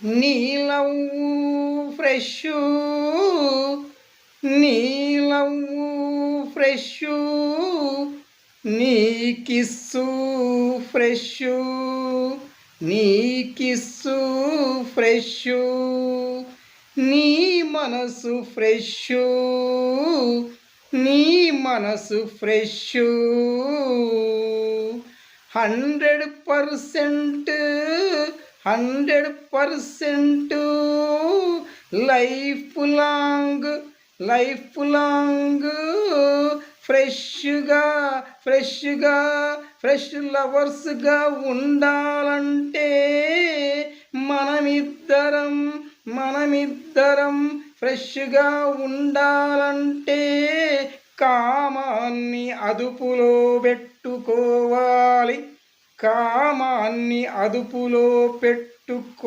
నీలవ్వు fresh నీలవ్వు fresh నీ kiss fresh నీ kiss fresh నీ మనసు ఫ్రెషు నీ మనసు ఫ్రెషు 100% 100% లైఫ్ లాంగ్ ఫ్రెష్గా ఫ్రెష్ లవర్స్గా ఉండాలంటే మనమిద్దరం ఫ్రెష్గా ఉండాలంటే కామాన్ని అదుపులో పెట్టుకోవాలి.